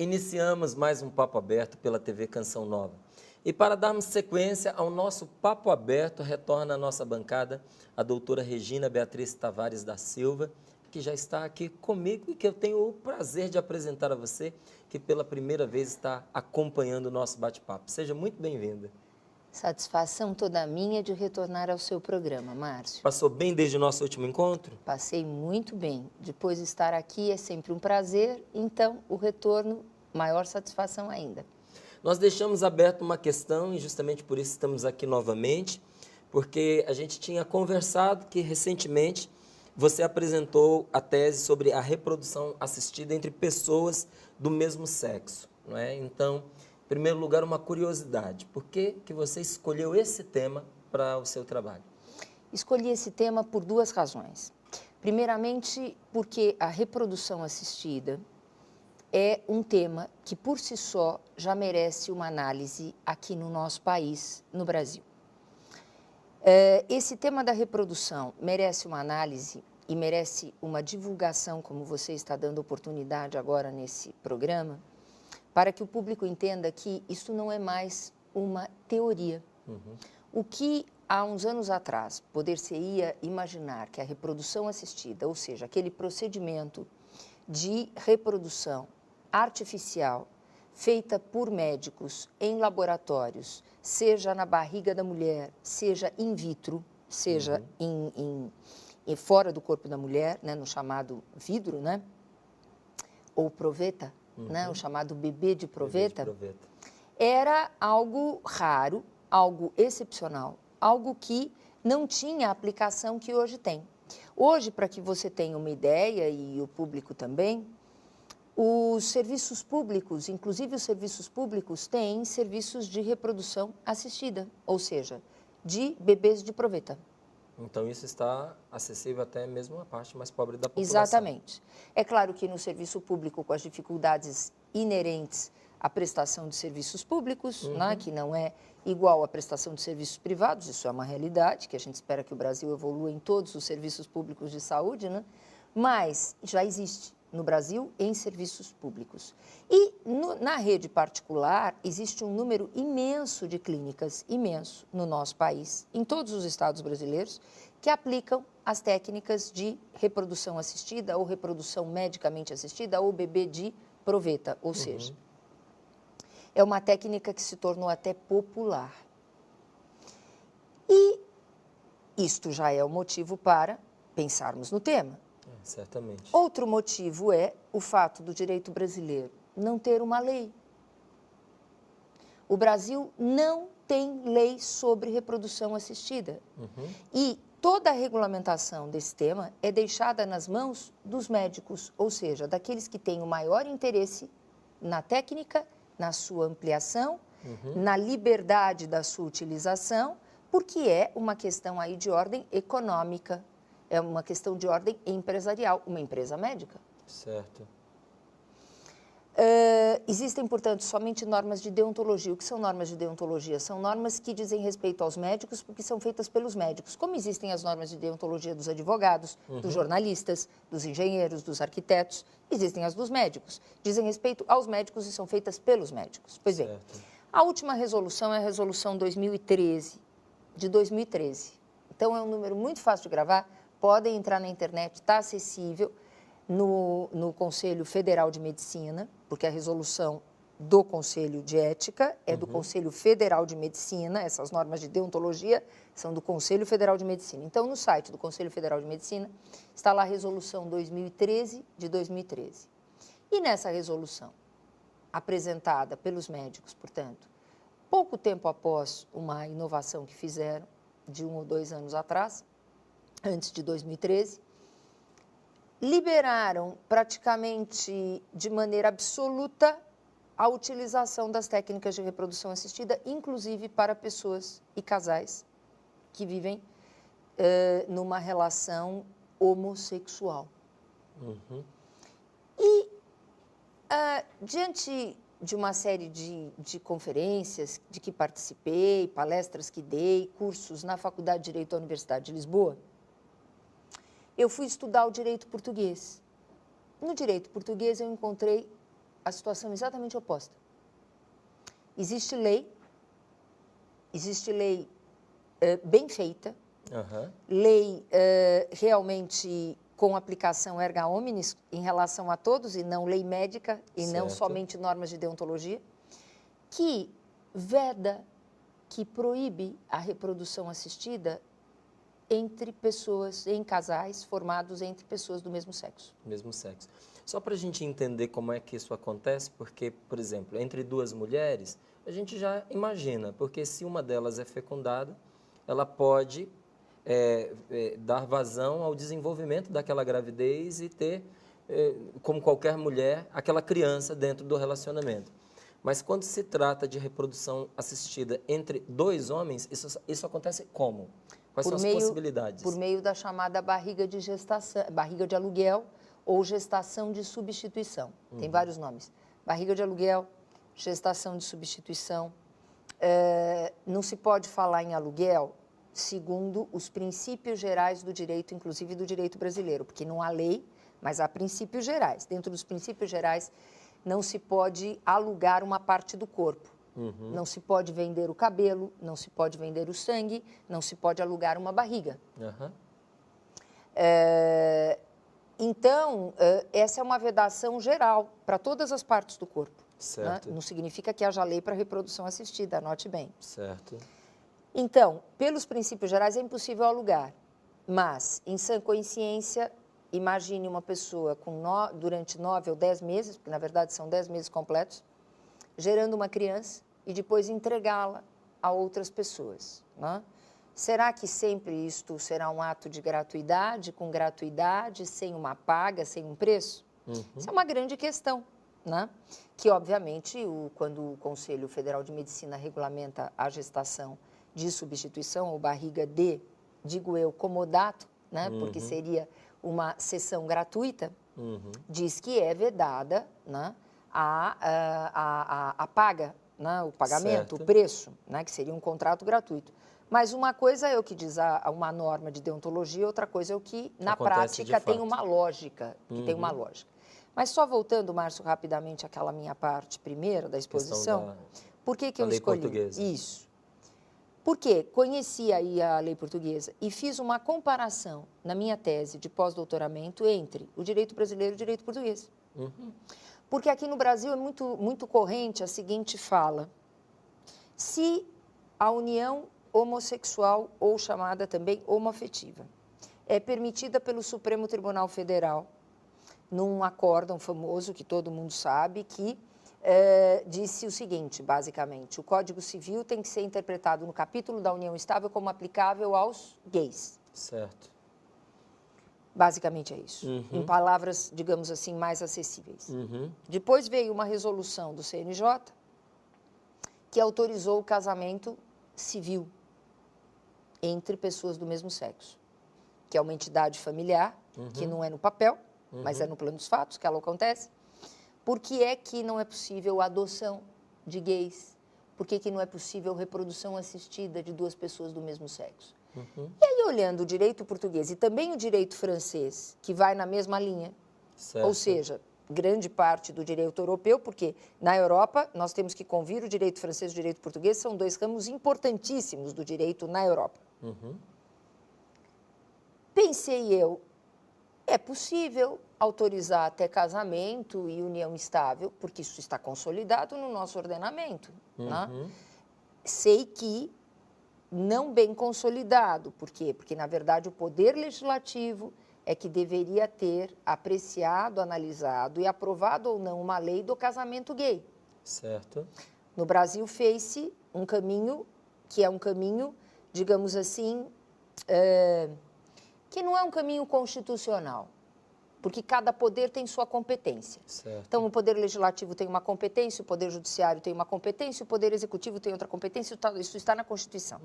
Iniciamos mais um Papo Aberto pela TV Canção Nova. E para darmos sequência ao nosso Papo Aberto, retorna à nossa bancada a doutora Regina Beatriz Tavares da Silva, que já está aqui comigo e que eu tenho o prazer de apresentar a você, que pela primeira vez está acompanhando o nosso bate-papo. Seja muito bem-vinda. Satisfação toda minha de retornar ao seu programa, Márcio. Passou bem desde o nosso último encontro? Passei muito bem. Depois de estar aqui é sempre um prazer, então o retorno, maior satisfação ainda. Nós deixamos aberto uma questão e justamente por isso estamos aqui novamente, porque a gente tinha conversado que recentemente você apresentou a tese sobre a reprodução assistida entre pessoas do mesmo sexo, não é? Então, em primeiro lugar, uma curiosidade. Por que você escolheu esse tema para o seu trabalho? Escolhi esse tema por duas razões. Primeiramente, porque a reprodução assistida é um tema que, por si só, já merece uma análise aqui no nosso país, no Brasil. Esse tema da reprodução merece uma análise e merece uma divulgação, como você está dando oportunidade agora nesse programa, para que o público entenda que isso não é mais uma teoria. O que há uns anos atrás poder-se-ia imaginar que a reprodução assistida, ou seja, aquele procedimento de reprodução artificial feita por médicos em laboratórios, seja na barriga da mulher, seja in vitro, seja fora do corpo da mulher, né, no chamado vidro, né, ou proveta, né, o chamado bebê de proveta, era algo raro, algo excepcional, algo que não tinha a aplicação que hoje tem. Hoje, para que você tenha uma ideia, e o público também, os serviços públicos, inclusive os serviços públicos, têm serviços de reprodução assistida, ou seja, de bebês de proveta. Então, isso está acessível até mesmo à parte mais pobre da população. Exatamente. É claro que no serviço público, com as dificuldades inerentes à prestação de serviços públicos, né, que não é igual à prestação de serviços privados, isso é uma realidade, que a gente espera que o Brasil evolua em todos os serviços públicos de saúde, né, mas já existe no Brasil em serviços públicos. E na rede particular existe um número imenso de clínicas, imenso, no nosso país, em todos os estados brasileiros, que aplicam as técnicas de reprodução assistida ou reprodução medicamente assistida ou bebê de proveta, ou seja, é uma técnica que se tornou até popular. E isto já é o motivo para pensarmos no tema. Certamente. Outro motivo é o fato do direito brasileiro não ter uma lei. O Brasil não tem lei sobre reprodução assistida. E toda a regulamentação desse tema é deixada nas mãos dos médicos, ou seja, daqueles que têm o maior interesse na técnica, na sua ampliação, na liberdade da sua utilização, porque é uma questão aí de ordem econômica. É uma questão de ordem empresarial, uma empresa médica. Certo. Existem, portanto, somente normas de deontologia. O que são normas de deontologia? São normas que dizem respeito aos médicos, porque são feitas pelos médicos. Como existem as normas de deontologia dos advogados, dos jornalistas, dos engenheiros, dos arquitetos, existem as dos médicos. Dizem respeito aos médicos e são feitas pelos médicos. Pois bem, a última resolução é a resolução 2013, de 2013. Então, é um número muito fácil de gravar. Podem entrar na internet, está acessível no Conselho Federal de Medicina, porque a resolução do Conselho de Ética é do Conselho Federal de Medicina, essas normas de deontologia são do Conselho Federal de Medicina. Então, no site do Conselho Federal de Medicina, está lá a resolução 2013 de 2013. E nessa resolução, apresentada pelos médicos, portanto, pouco tempo após uma inovação que fizeram, de 1 ou 2 anos atrás, antes de 2013, liberaram praticamente de maneira absoluta a utilização das técnicas de reprodução assistida, inclusive para pessoas e casais que vivem numa relação homossexual. E, diante de uma série de conferências de que participei, palestras que dei, cursos na Faculdade de Direito da Universidade de Lisboa, eu fui estudar o direito português. No direito português eu encontrei a situação exatamente oposta. Existe lei bem feita, lei realmente com aplicação erga omnes em relação a todos, e não lei médica, e não somente normas de deontologia, que veda, que proíbe a reprodução assistida entre pessoas, em casais formados entre pessoas do mesmo sexo. Mesmo sexo. Só para a gente entender como é que isso acontece, porque, por exemplo, entre duas mulheres, a gente já imagina, porque se uma delas é fecundada, ela pode dar vazão ao desenvolvimento daquela gravidez e ter, como qualquer mulher, aquela criança dentro do relacionamento. Mas quando se trata de reprodução assistida entre dois homens, isso acontece como? Quais são as possibilidades? Por meio da chamada barriga de gestação, barriga de aluguel ou gestação de substituição. Tem vários nomes. Barriga de aluguel, gestação de substituição. Não se pode falar em aluguel segundo os princípios gerais do direito, inclusive do direito brasileiro, porque não há lei, mas há princípios gerais. Dentro dos princípios gerais, não se pode alugar uma parte do corpo. Não se pode vender o cabelo, não se pode vender o sangue, não se pode alugar uma barriga. Então, essa é uma vedação geral para todas as partes do corpo. Certo. Né? Não significa que haja lei para reprodução assistida, anote bem. Certo. Então, pelos princípios gerais, é impossível alugar. Mas, em sã consciência, imagine uma pessoa durante 9 ou 10 meses, porque na verdade são 10 meses completos, gerando uma criança e depois entregá-la a outras pessoas. Né? Será que sempre isto será um ato de gratuidade, com gratuidade, sem uma paga, sem um preço? Isso é uma grande questão, né? Que, obviamente, quando o Conselho Federal de Medicina regulamenta a gestação de substituição ou barriga de, digo eu, comodato, né? Porque seria uma sessão gratuita, diz que é vedada, né? a paga, né? O pagamento, certo. O preço, né? Que seria um contrato gratuito. Mas uma coisa é o que diz uma norma de deontologia, outra coisa é o que, na prática, tem uma lógica. Tem uma lógica. Mas só voltando, Márcio, rapidamente àquela minha parte primeira da exposição, por que eu escolhi portuguesa. isso? Porque conheci aí a lei portuguesa e fiz uma comparação na minha tese de pós-doutoramento entre o direito brasileiro e o direito português. Porque aqui no Brasil é muito corrente a seguinte fala: se a união homossexual, ou chamada também homoafetiva, é permitida pelo Supremo Tribunal Federal, num acórdão famoso que todo mundo sabe, que disse o seguinte, basicamente: o Código Civil tem que ser interpretado no capítulo da união estável como aplicável aos gays. Certo. Basicamente é isso. Em palavras, digamos assim, mais acessíveis. Depois veio uma resolução do CNJ que autorizou o casamento civil entre pessoas do mesmo sexo, que é uma entidade familiar, que não é no papel, mas é no plano dos fatos que ela acontece. Por que é que não é possível a adoção de gays? Por que não é possível reprodução assistida de duas pessoas do mesmo sexo? E aí, olhando o direito português e também o direito francês, que vai na mesma linha, certo. Ou seja, grande parte do direito europeu, porque na Europa nós temos que convir o direito francês e o direito português, são dois ramos importantíssimos do direito na Europa. Pensei eu, é possível autorizar até casamento e união estável, porque isso está consolidado no nosso ordenamento. Né? Sei que não bem consolidado. Por quê? Porque, na verdade, o Poder Legislativo é que deveria ter apreciado, analisado e aprovado ou não uma lei do casamento gay. Certo. No Brasil fez-se um caminho que é um caminho, digamos assim, que não é um caminho constitucional, porque cada poder tem sua competência. Certo. Então, o Poder Legislativo tem uma competência, o Poder Judiciário tem uma competência, o Poder Executivo tem outra competência, isso está na Constituição.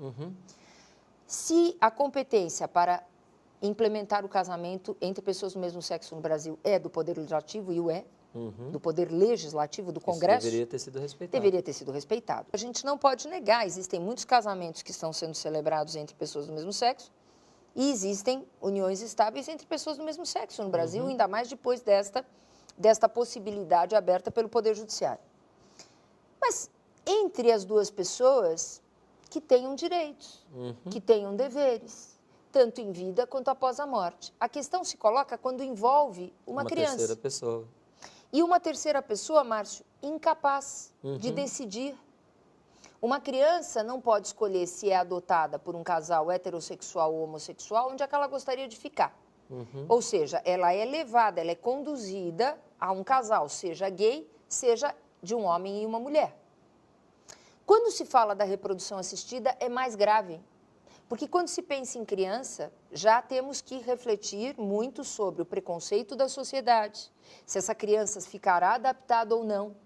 Se a competência para implementar o casamento entre pessoas do mesmo sexo no Brasil é do Poder Legislativo, e o é, do Poder Legislativo, do Congresso, isso deveria ter sido respeitado. Deveria ter sido respeitado. A gente não pode negar, existem muitos casamentos que estão sendo celebrados entre pessoas do mesmo sexo, e existem uniões estáveis entre pessoas do mesmo sexo no Brasil, ainda mais depois desta desta possibilidade aberta pelo Poder Judiciário. Mas entre as duas pessoas que tenham direitos, que tenham deveres, tanto em vida quanto após a morte. A questão se coloca quando envolve uma criança. Uma terceira pessoa. E uma terceira pessoa, Márcio, incapaz de decidir. Uma criança não pode escolher se é adotada por um casal heterossexual ou homossexual, onde é que ela gostaria de ficar. Ou seja, ela é levada, ela é conduzida a um casal, seja gay, seja de um homem e uma mulher. Quando se fala da reprodução assistida, é mais grave. Porque quando se pensa em criança, já temos que refletir muito sobre o preconceito da sociedade, se essa criança ficará adaptada ou não.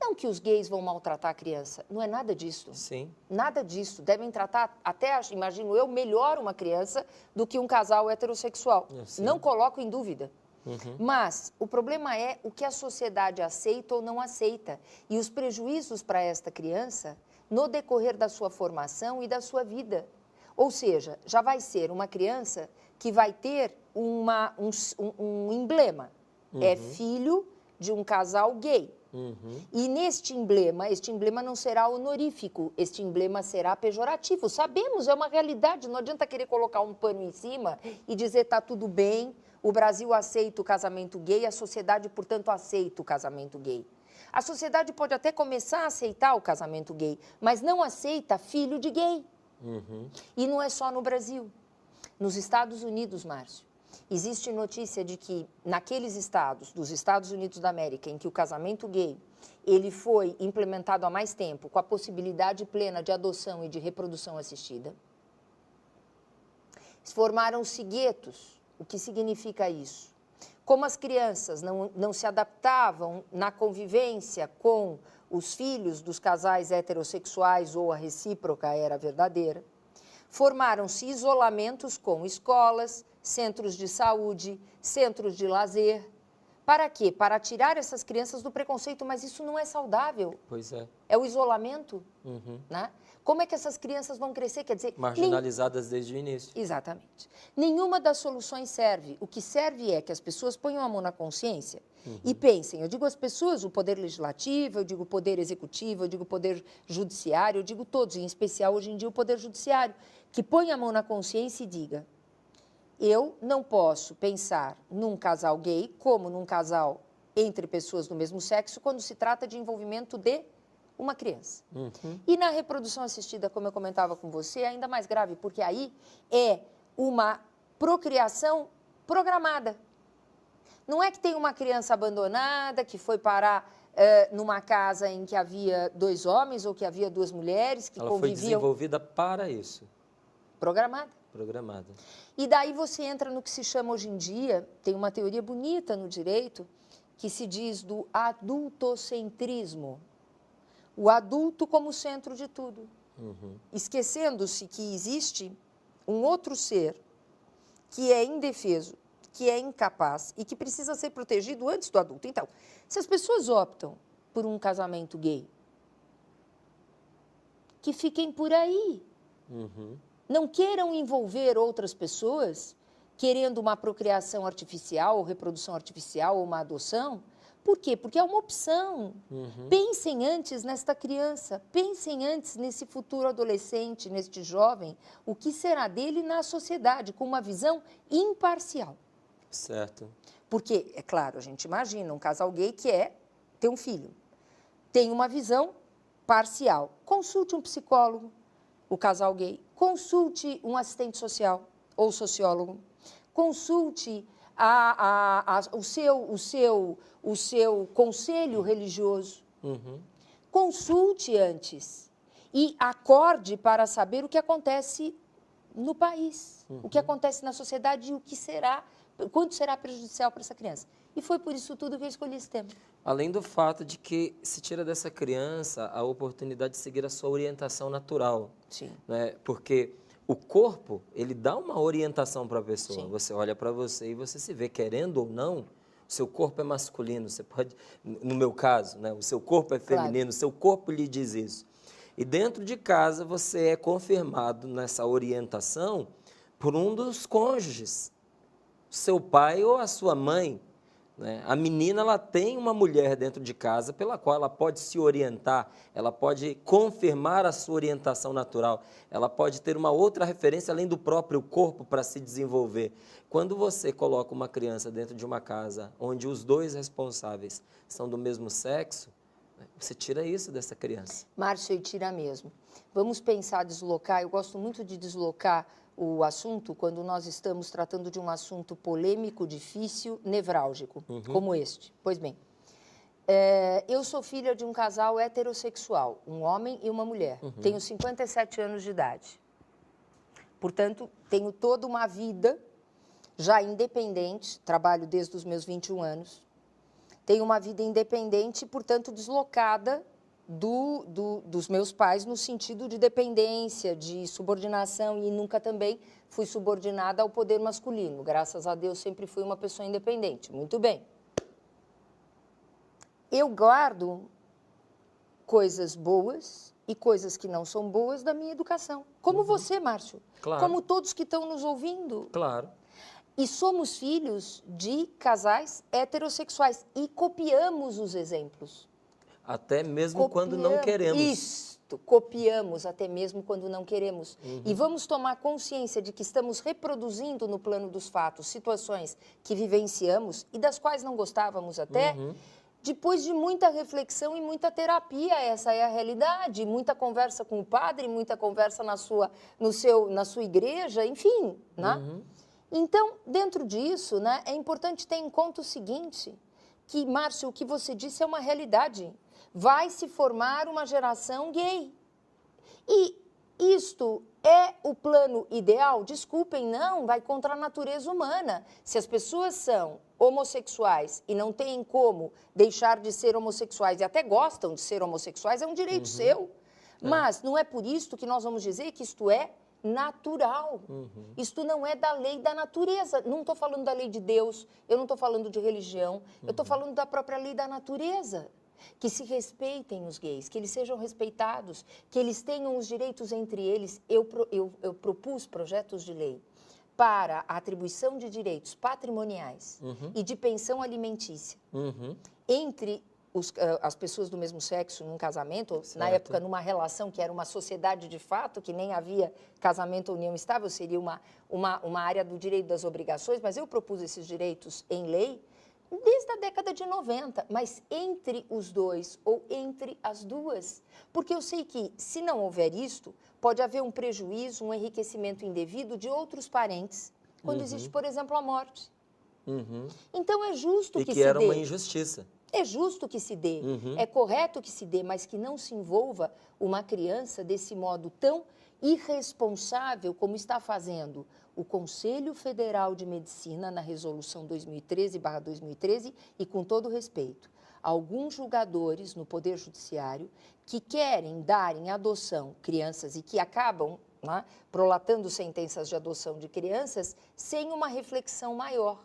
Não que os gays vão maltratar a criança, não é nada disso. Sim. Nada disso. Devem tratar, até, imagino eu, melhor uma criança do que um casal heterossexual. Não coloco em dúvida. Mas o problema é o que a sociedade aceita ou não aceita e os prejuízos para esta criança no decorrer da sua formação e da sua vida. Ou seja, já vai ser uma criança que vai ter um emblema. É filho de um casal gay. E neste emblema, este emblema não será honorífico, este emblema será pejorativo. Sabemos, é uma realidade, não adianta querer colocar um pano em cima e dizer está tudo bem, o Brasil aceita o casamento gay, a sociedade, portanto, aceita o casamento gay. A sociedade pode até começar a aceitar o casamento gay, mas não aceita filho de gay. E não é só no Brasil. Nos Estados Unidos, Márcio, existe notícia de que naqueles estados, dos Estados Unidos da América, em que o casamento gay ele foi implementado há mais tempo, com a possibilidade plena de adoção e de reprodução assistida, formaram-se guetos. O que significa isso? Como as crianças não se adaptavam na convivência com os filhos dos casais heterossexuais ou a recíproca era verdadeira, formaram-se isolamentos com escolas, centros de saúde, centros de lazer. Para quê? Para tirar essas crianças do preconceito, mas isso não é saudável. Pois é. É o isolamento, né? Como é que essas crianças vão crescer? Quer dizer, marginalizadas desde o início. Exatamente. Nenhuma das soluções serve. O que serve é que as pessoas ponham a mão na consciência e pensem. Eu digo as pessoas, o poder legislativo, eu digo o poder executivo, eu digo o poder judiciário, eu digo todos, em especial hoje em dia o poder judiciário, que põe a mão na consciência e diga: eu não posso pensar num casal gay como num casal entre pessoas do mesmo sexo quando se trata de envolvimento de uma criança. E na reprodução assistida, como eu comentava com você, é ainda mais grave, porque aí é uma procriação programada. Não é que tem uma criança abandonada que foi parar numa casa em que havia 2 homens ou que havia 2 mulheres que conviviam. Ela foi desenvolvida para isso. Programada. Programada. E daí você entra no que se chama hoje em dia, tem uma teoria bonita no direito, que se diz do adultocentrismo. O adulto como centro de tudo. Esquecendo-se que existe um outro ser que é indefeso, que é incapaz e que precisa ser protegido antes do adulto. Então, se as pessoas optam por um casamento gay, que fiquem por aí. Não queiram envolver outras pessoas querendo uma procriação artificial, ou reprodução artificial, ou uma adoção. Por quê? Porque é uma opção. Pensem antes nesta criança, pensem antes nesse futuro adolescente, neste jovem, o que será dele na sociedade, com uma visão imparcial. Certo. Porque, é claro, a gente imagina um casal gay que tem um filho, tem uma visão parcial. Consulte um psicólogo, o casal gay, consulte um assistente social ou sociólogo, consulte o seu conselho religioso. Consulte antes e acorde para saber o que acontece no país, o que acontece na sociedade e o que será, quanto será prejudicial para essa criança. E foi por isso tudo que eu escolhi esse tema. Além do fato de que se tira dessa criança a oportunidade de seguir a sua orientação natural. Sim. Né? Porque o corpo, ele dá uma orientação para a pessoa. Sim. Você olha para você e você se vê, querendo ou não, o seu corpo é masculino. Você pode, no meu caso, né? O seu corpo é feminino, o seu corpo lhe diz isso. E dentro de casa você é confirmado nessa orientação por um dos cônjuges, seu pai ou a sua mãe. né? A menina, ela tem uma mulher dentro de casa pela qual ela pode se orientar, ela pode confirmar a sua orientação natural, ela pode ter uma outra referência além do próprio corpo para se desenvolver. Quando você coloca uma criança dentro de uma casa onde os dois responsáveis são do mesmo sexo, você tira isso dessa criança. Márcio, e tira mesmo. Vamos pensar deslocar, eu gosto muito de deslocar o assunto quando nós estamos tratando de um assunto polêmico, difícil, nevrálgico, como este. Pois bem, eu sou filha de um casal heterossexual, um homem e uma mulher. Tenho 57 anos de idade. Portanto, tenho toda uma vida já independente, trabalho desde os meus 21 anos, tenho uma vida independente, portanto, deslocada dos meus pais no sentido de dependência, de subordinação, e nunca também fui subordinada ao poder masculino. Graças a Deus, sempre fui uma pessoa independente. Muito bem. Eu guardo coisas boas e coisas que não são boas da minha educação. Como você, Márcio. Claro. Como todos que estão nos ouvindo. Claro. E somos filhos de casais heterossexuais e copiamos os exemplos. Até mesmo quando não queremos. Isto, copiamos até mesmo quando não queremos. E vamos tomar consciência de que estamos reproduzindo no plano dos fatos situações que vivenciamos e das quais não gostávamos até. Depois de muita reflexão e muita terapia, essa é a realidade. Muita conversa com o padre, muita conversa na sua igreja, enfim, né? Então, dentro disso, né, é importante ter em conta o seguinte, que, Márcio, o que você disse é uma realidade. Vai se formar uma geração gay. E isto é o plano ideal? Desculpem, não, vai contra a natureza humana. Se as pessoas são homossexuais e não têm como deixar de ser homossexuais e até gostam de ser homossexuais, é um direito seu. Mas não é por isso que nós vamos dizer que isto é natural. Isto não é da lei da natureza. Não estou falando da lei de Deus, eu não estou falando de religião, eu estou falando da própria lei da natureza. Que se respeitem os gays, que eles sejam respeitados, que eles tenham os direitos entre eles. Eu propus projetos de lei para a atribuição de direitos patrimoniais e de pensão alimentícia entre as pessoas do mesmo sexo num casamento, certo. Na época numa relação que era uma sociedade de fato, que nem havia casamento ou união estável, seria uma área do direito das obrigações, mas eu propus esses direitos em lei desde a década de 90, mas entre os dois ou entre as duas. Porque eu sei que, se não houver isto, pode haver um prejuízo, um enriquecimento indevido de outros parentes, quando existe, por exemplo, a morte. Então, é justo que se dê. E que era uma injustiça. É justo que se dê, é correto que se dê, mas que não se envolva uma criança desse modo tão irresponsável como está fazendo o Conselho Federal de Medicina na Resolução 2013/2013 e, com todo respeito, alguns julgadores no Poder Judiciário que querem dar em adoção crianças e que acabam prolatando sentenças de adoção de crianças sem uma reflexão maior.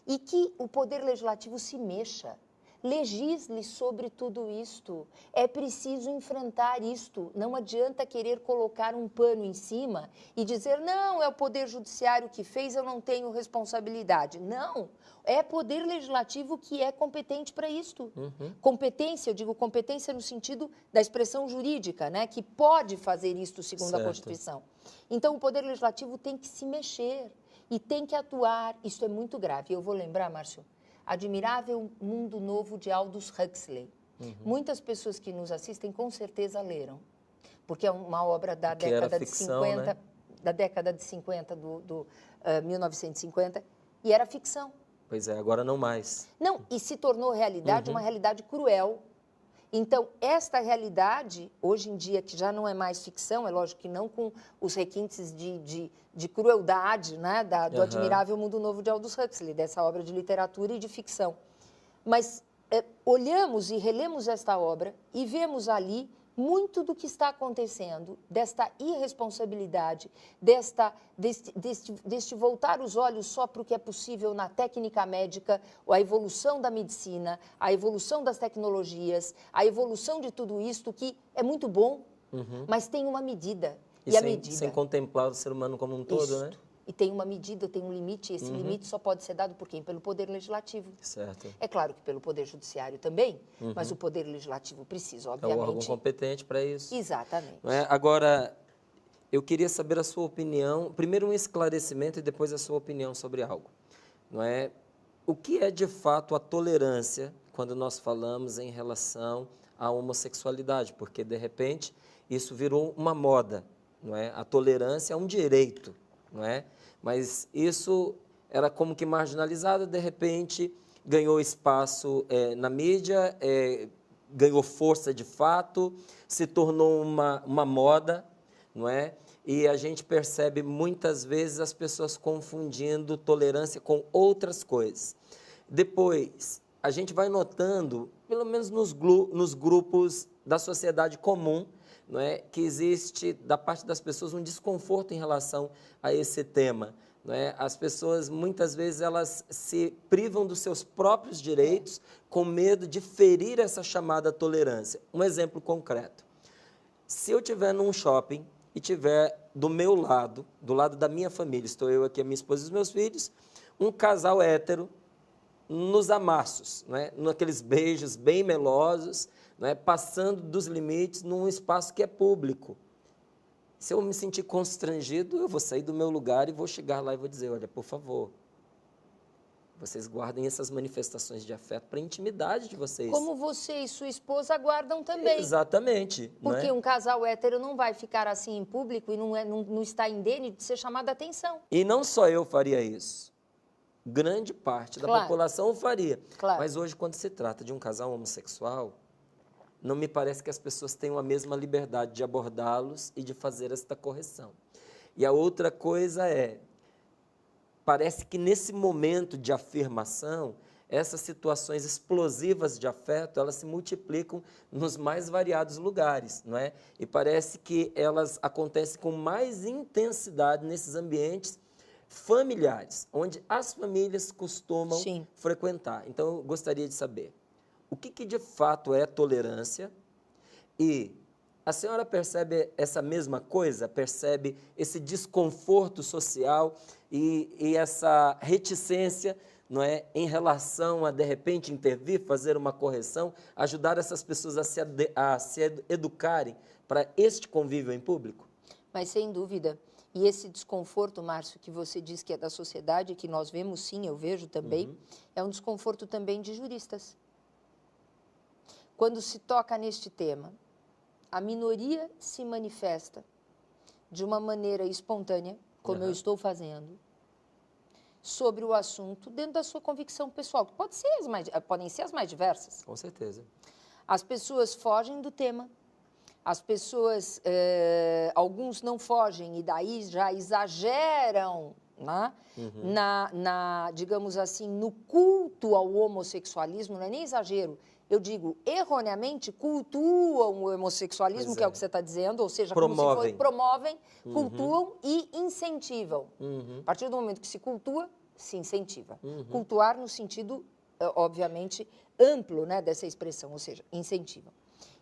E que o Poder Legislativo se mexa, legisle sobre tudo isto. É preciso enfrentar isto. Não adianta querer colocar um pano em cima e dizer, não, é o Poder Judiciário que fez, eu não tenho responsabilidade. Não, é Poder Legislativo que é competente para isto. Competência, eu digo competência no sentido da expressão jurídica, né, que pode fazer isto segundo a Constituição. Então, o Poder Legislativo tem que se mexer e tem que atuar. Isso é muito grave. Eu vou lembrar, Márcio, Admirável Mundo Novo de Aldous Huxley. Muitas pessoas que nos assistem com certeza leram, porque é uma obra da década de 50, né? Da década de 50, 1950, e era ficção. Pois é, agora não mais. Não, e se tornou realidade, uma realidade cruel. Então, esta realidade, hoje em dia, que já não é mais ficção, é lógico que não com os requintes de crueldade, né, do Admirável Mundo Novo de Aldous Huxley, dessa obra de literatura e de ficção. Mas olhamos e relemos esta obra e vemos ali muito do que está acontecendo, desta irresponsabilidade, deste voltar os olhos só para o que é possível na técnica médica, a evolução da medicina, a evolução das tecnologias, a evolução de tudo isto, que é muito bom, mas tem uma medida. E a medida... sem contemplar o ser humano como um todo, né? E tem uma medida, tem um limite, e esse limite só pode ser dado por quem? Pelo Poder Legislativo. Certo. É claro que pelo Poder Judiciário também, mas o Poder Legislativo precisa, É obviamente. o órgão competente para isso. Exatamente. Não é? Agora, eu queria saber a sua opinião, primeiro um esclarecimento e depois a sua opinião sobre algo. Não é? O que é de fato a tolerância quando nós falamos em relação à homossexualidade? Porque, de repente, isso virou uma moda, não é? A tolerância é um direito, não é? Mas isso era como que marginalizado, de repente ganhou espaço na mídia, ganhou força de fato, se tornou uma moda, não é? E a gente percebe muitas vezes as pessoas confundindo tolerância com outras coisas. Depois, a gente vai notando, pelo menos nos grupos da sociedade comum, não é, que existe da parte das pessoas um desconforto em relação a esse tema. Não é? As pessoas, muitas vezes, elas se privam dos seus próprios direitos com medo de ferir essa chamada tolerância. Um exemplo concreto. Se eu estiver num shopping e tiver do meu lado, do lado da minha família, estou eu aqui, a minha esposa e os meus filhos, um casal hétero nos amassos, não é? Naqueles beijos bem melosos, não é? Passando dos limites num espaço que é público. Se eu me sentir constrangido, eu vou sair do meu lugar e vou chegar lá e vou dizer, olha, por favor, vocês guardem essas manifestações de afeto para a intimidade de vocês. Como você e sua esposa guardam também. Exatamente. Porque não é? um casal hétero não vai ficar assim em público e não está indene de ser chamado a atenção. E não só eu faria isso. Grande parte da Claro. população o faria. Claro. Mas hoje, quando se trata de um casal homossexual, não me parece que as pessoas tenham a mesma liberdade de abordá-los e de fazer esta correção. E a outra coisa parece que nesse momento de afirmação, essas situações explosivas de afeto, elas se multiplicam nos mais variados lugares, não é? E parece que elas acontecem com mais intensidade nesses ambientes familiares, onde as famílias costumam Sim. frequentar. Então, eu gostaria de saber, o que de fato é tolerância? E a senhora percebe essa mesma coisa? Percebe esse desconforto social e essa reticência, não é, em relação a, de repente, intervir, fazer uma correção, ajudar essas pessoas a se educarem para este convívio em público? Mas, sem dúvida. E esse desconforto, Márcio, que você diz que é da sociedade, que nós vemos sim, eu vejo também, é um desconforto também de juristas. Quando se toca neste tema, a minoria se manifesta de uma maneira espontânea, como eu estou fazendo, sobre o assunto dentro da sua convicção pessoal, que podem ser as mais diversas. Com certeza. As pessoas fogem do tema, as pessoas, alguns não fogem e daí já exageram, né? Digamos assim, no culto ao homossexualismo, não é nem exagero, eu digo, erroneamente cultuam o homossexualismo, que é o que você está dizendo, ou seja, promovem, cultuam e incentivam. A partir do momento que se cultua, se incentiva. Cultuar no sentido, obviamente, amplo, né, dessa expressão, ou seja, incentivam.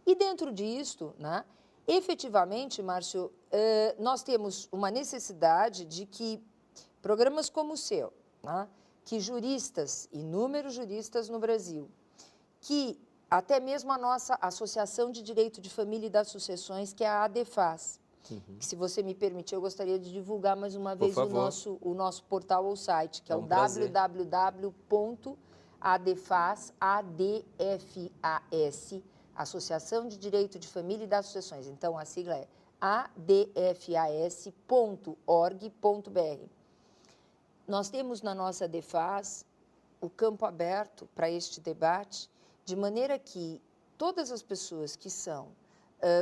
E dentro disto, né, efetivamente, Márcio, nós temos uma necessidade de que programas como o seu, né, que juristas, inúmeros juristas no Brasil, que até mesmo a nossa Associação de Direito de Família e das Sucessões, que é a ADEFAS, que, se você me permitir, eu gostaria de divulgar mais uma vez o nosso portal ou site, que é o www.adefas, ADFAS, Associação de Direito de Família e das Sucessões. Então, a sigla é adfas.org.br. Nós temos na nossa ADEFAS o campo aberto para este debate, de maneira que todas as pessoas que são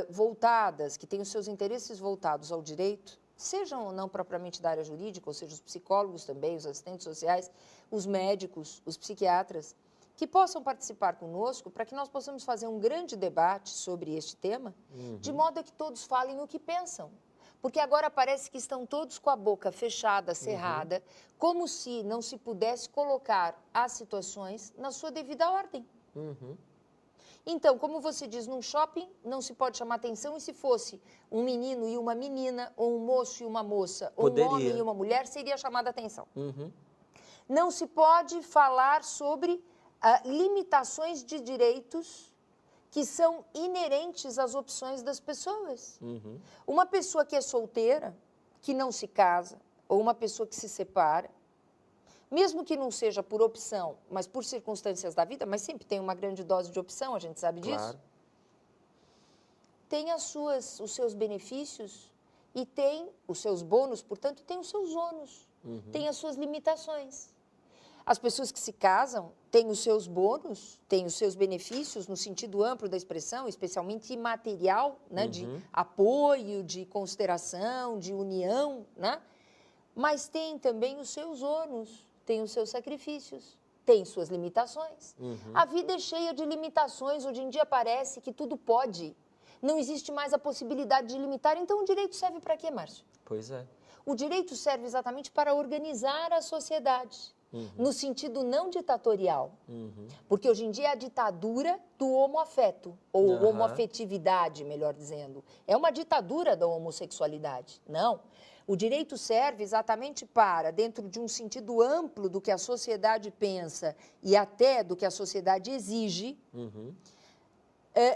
voltadas, que têm os seus interesses voltados ao direito, sejam ou não propriamente da área jurídica, ou seja, os psicólogos também, os assistentes sociais, os médicos, os psiquiatras, que possam participar conosco para que nós possamos fazer um grande debate sobre este tema, de modo a que todos falem o que pensam. Porque agora parece que estão todos com a boca fechada, cerrada, como se não se pudesse colocar as situações na sua devida ordem. Então, como você diz, num shopping não se pode chamar atenção, e se fosse um menino e uma menina, ou um moço e uma moça, Poderia. ou um homem e uma mulher, seria chamada atenção. Uhum. Não se pode falar sobre limitações de direitos que são inerentes às opções das pessoas. Uhum. Uma pessoa que é solteira, que não se casa, ou uma pessoa que se separa, mesmo que não seja por opção, mas por circunstâncias da vida, mas sempre tem uma grande dose de opção, a gente sabe disso, Claro. tem os seus benefícios e tem os seus bônus, portanto, tem os seus ônus, tem as suas limitações. As pessoas que se casam têm os seus bônus, têm os seus benefícios, no sentido amplo da expressão, especialmente material, né, de apoio, de consideração, de união, né? Mas tem também os seus ônus, tem os seus sacrifícios, tem suas limitações. A vida é cheia de limitações, hoje em dia parece que tudo pode. Não existe mais a possibilidade de limitar, então o direito serve para quê, Márcio? Pois é. O direito serve exatamente para organizar a sociedade, no sentido não ditatorial. Porque hoje em dia é a ditadura do homoafeto, ou homoafetividade, melhor dizendo. É uma ditadura da homossexualidade. Não. O direito serve exatamente para, dentro de um sentido amplo do que a sociedade pensa e até do que a sociedade exige,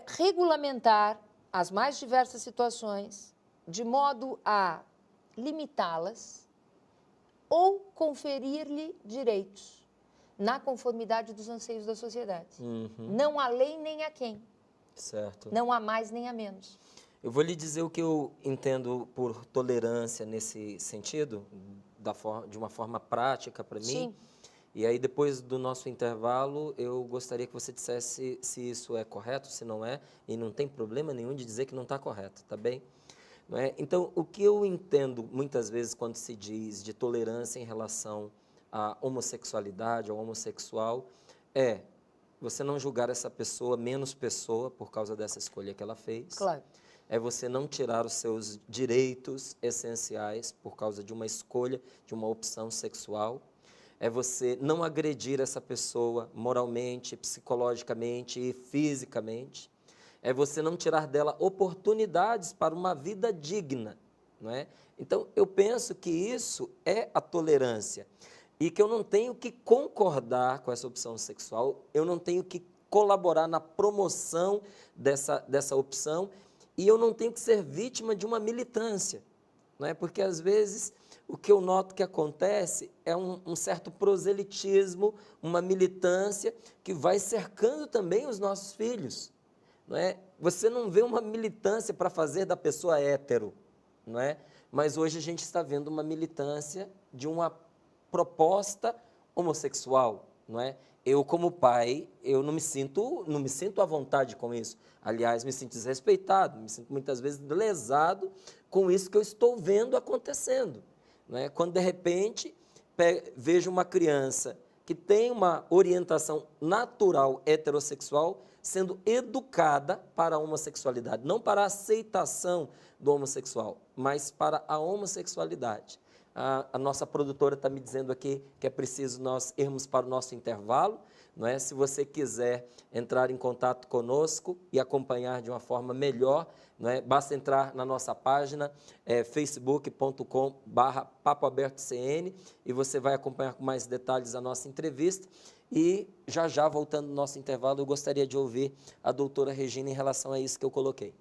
regulamentar as mais diversas situações de modo a limitá-las ou conferir-lhe direitos na conformidade dos anseios da sociedade. Não há lei nem há quem. Certo. Não há mais nem há menos. Eu vou lhe dizer o que eu entendo por tolerância nesse sentido, de uma forma prática para mim. Sim. E aí, depois do nosso intervalo, eu gostaria que você dissesse se isso é correto, se não é, e não tem problema nenhum de dizer que não está correto, tá bem? Não é? Então, o que eu entendo muitas vezes quando se diz de tolerância em relação à homossexualidade, ao homossexual, é você não julgar essa pessoa menos pessoa por causa dessa escolha que ela fez. Claro. É você não tirar os seus direitos essenciais por causa de uma escolha, de uma opção sexual. É você não agredir essa pessoa moralmente, psicologicamente e fisicamente. É você não tirar dela oportunidades para uma vida digna, não é? Então, eu penso que isso é a tolerância e que eu não tenho que concordar com essa opção sexual, eu não tenho que colaborar na promoção dessa opção e eu não tenho que ser vítima de uma militância, não é? Porque, às vezes, o que eu noto que acontece é um certo proselitismo, uma militância que vai cercando também os nossos filhos. Não é? Você não vê uma militância para fazer da pessoa hétero, não é? Mas hoje a gente está vendo uma militância de uma proposta homossexual, não é? Eu, como pai, eu não me sinto à vontade com isso. Aliás, me sinto desrespeitado, me sinto muitas vezes lesado com isso que eu estou vendo acontecendo. Não é? Quando, de repente, vejo uma criança que tem uma orientação natural heterossexual sendo educada para a homossexualidade, não para a aceitação do homossexual, mas para a homossexualidade. A nossa produtora está me dizendo aqui que é preciso nós irmos para o nosso intervalo, não é? Se você quiser entrar em contato conosco e acompanhar de uma forma melhor, não é? Basta entrar na nossa página, facebook.com/papoabertocn, e você vai acompanhar com mais detalhes a nossa entrevista. E já voltando ao nosso intervalo, eu gostaria de ouvir a doutora Regina em relação a isso que eu coloquei.